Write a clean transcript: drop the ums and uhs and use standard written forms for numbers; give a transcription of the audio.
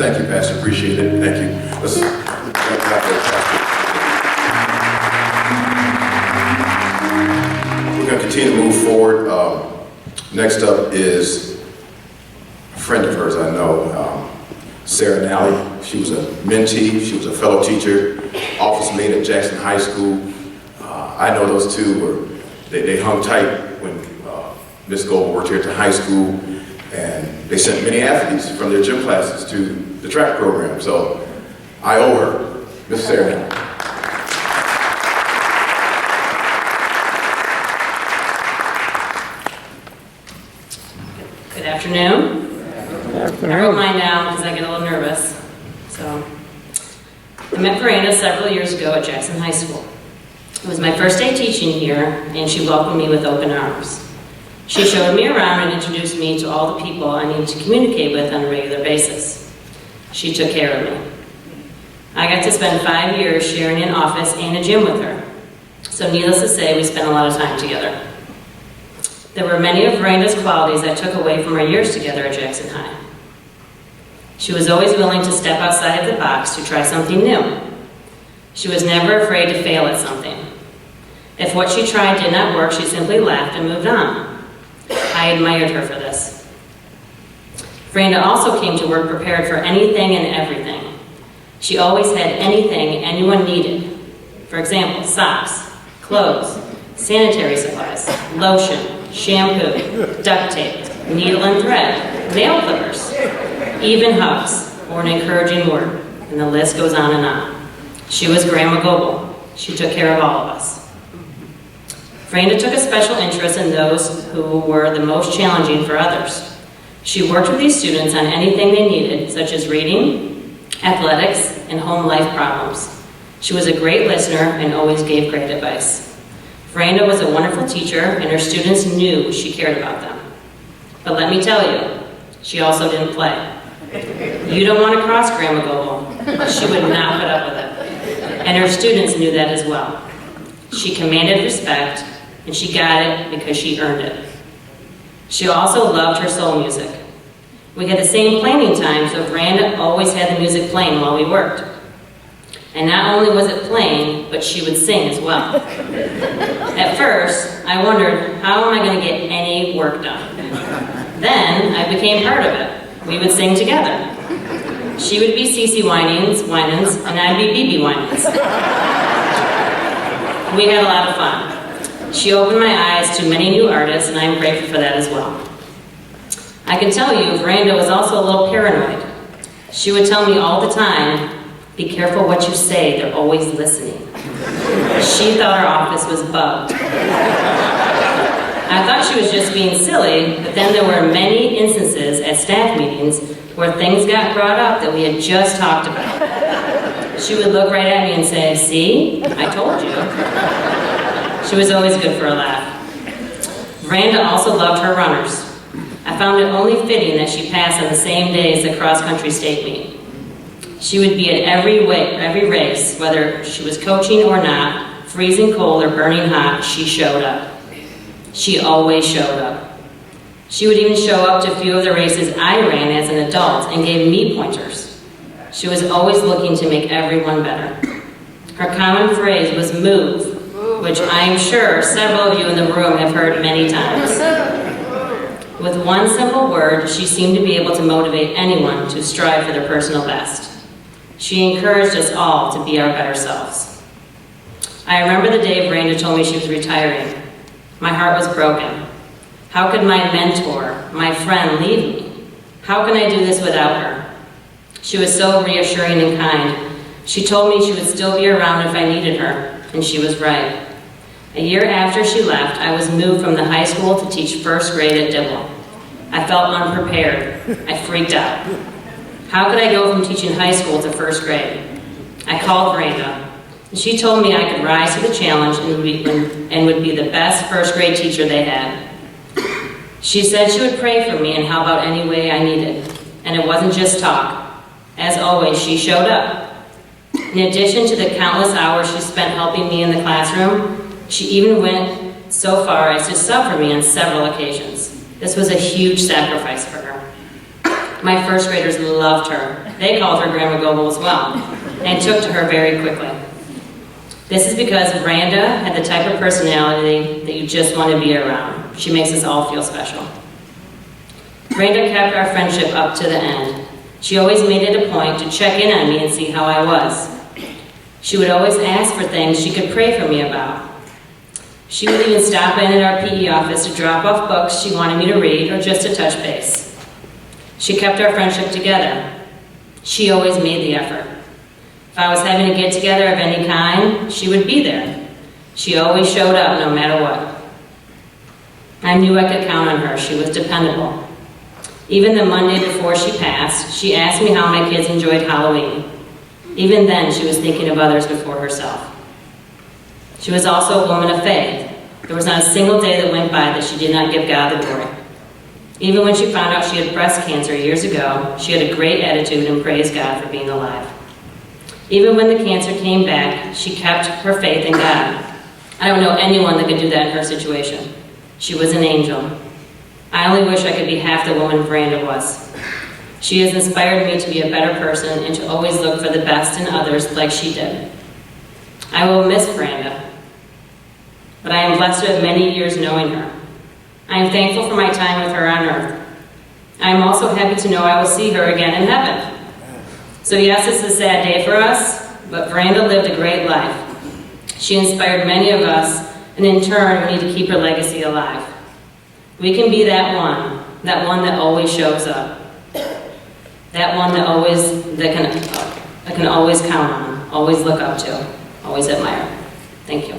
Thank you, Pastor. Appreciate it. Thank you. Let's thank God for Pastor. We're going to continue to move forward. Next up is a friend of hers I know, Sarah Nally. She was a mentee. She was a fellow teacher, office mate at Jackson High School. I know those two they hung tight when Ms. Goobel worked here at the high school, and they sent many athletes from their gym classes to the track program. So I owe her, Ms. Sarah Nally. Good afternoon. I wrote mine down because I get a little nervous. So, I met Vranda several years ago at Jackson High School. It was my first day teaching here, and she welcomed me with open arms. She showed me around and introduced me to all the people I needed to communicate with on a regular basis. She took care of me. I got to spend 5 years sharing an office and a gym with her. So needless to say, we spent a lot of time together. There were many of Vranda's qualities I took away from our years together at Jackson High. She was always willing to step outside of the box to try something new. She was never afraid to fail at something. If what she tried did not work, she simply laughed and moved on. I admired her for this. Vranda also came to work prepared for anything and everything. She always had anything anyone needed. For example, socks, clothes, sanitary supplies, lotion, shampoo, duct tape, needle and thread, nail clippers, even hugs, or an encouraging word, and the list goes on and on. She was Grandma Goobel. She took care of all of us. Vranda took a special interest in those who were the most challenging for others. She worked with these students on anything they needed, such as reading, athletics, and home life problems. She was a great listener and always gave great advice. Vranda was a wonderful teacher, and her students knew she cared about them. But let me tell you, she also didn't play. You don't want to cross Grandma Goobel. She would not put up with it. And her students knew that as well. She commanded respect, and she got it because she earned it. She also loved her soul music. We had the same planning time, so Vranda always had the music playing while we worked. And not only was it playing, but she would sing as well. At first, I wondered, how am I going to get any work done? Then, I became part of it. We would sing together. She would be CeCe Winans, and I'd be BB Winans. We had a lot of fun. She opened my eyes to many new artists, and I'm grateful for that as well. I can tell you, Vranda was also a little paranoid. She would tell me all the time, be careful what you say, they're always listening. She thought our office was bugged. I thought she was just being silly, but then there were many instances at staff meetings where things got brought up that we had just talked about. She would look right at me and say, see, I told you. She was always good for a laugh. Vranda also loved her runners. I found it only fitting that she passed on the same day as the cross-country state meet. She would be at every race, whether she was coaching or not, freezing cold or burning hot, she showed up. She always showed up. She would even show up to a few of the races I ran as an adult and gave me pointers. She was always looking to make everyone better. Her common phrase was move, which I am sure several of you in the room have heard many times. With one simple word, she seemed to be able to motivate anyone to strive for their personal best. She encouraged us all to be our better selves. I remember the day Vranda told me she was retiring. My heart was broken. How could my mentor, my friend, leave me? How can I do this without her? She was so reassuring and kind. She told me she would still be around if I needed her, and she was right. A year after she left, I was moved from the high school to teach first grade at Dibble. I felt unprepared. I freaked out. How could I go from teaching high school to first grade? I called Vranda, and she told me I could rise to the challenge and would be the best first grade teacher they had. She said she would pray for me and help out any way I needed. And it wasn't just talk. As always, she showed up. In addition to the countless hours she spent helping me in the classroom, she even went so far as to sub for me on several occasions. This was a huge sacrifice for her. My first graders loved her. They called her Grandma Goobel as well, and took to her very quickly. This is because Vranda had the type of personality that you just want to be around. She makes us all feel special. Vranda kept our friendship up to the end. She always made it a point to check in on me and see how I was. She would always ask for things she could pray for me about. She would even stop in at our PE office to drop off books she wanted me to read or just to touch base. She kept our friendship together. She always made the effort. If I was having a get-together of any kind, she would be there. She always showed up no matter what. I knew I could count on her. She was dependable. Even the Monday before she passed, she asked me how my kids enjoyed Halloween. Even then, she was thinking of others before herself. She was also a woman of faith. There was not a single day that went by that she did not give God the glory. Even when she found out she had breast cancer years ago, she had a great attitude and praised God for being alive. Even when the cancer came back, she kept her faith in God. I don't know anyone that could do that in her situation. She was an angel. I only wish I could be half the woman Vranda was. She has inspired me to be a better person and to always look for the best in others like she did. I will miss Vranda, but I am blessed to have many years knowing her. I am thankful for my time with her on earth. I am also happy to know I will see her again in heaven. So yes, it's a sad day for us, but Vranda lived a great life. She inspired many of us, and in turn, we need to keep her legacy alive. We can be that one that always shows up, that one that can always count on, always look up to, always admire. Thank you.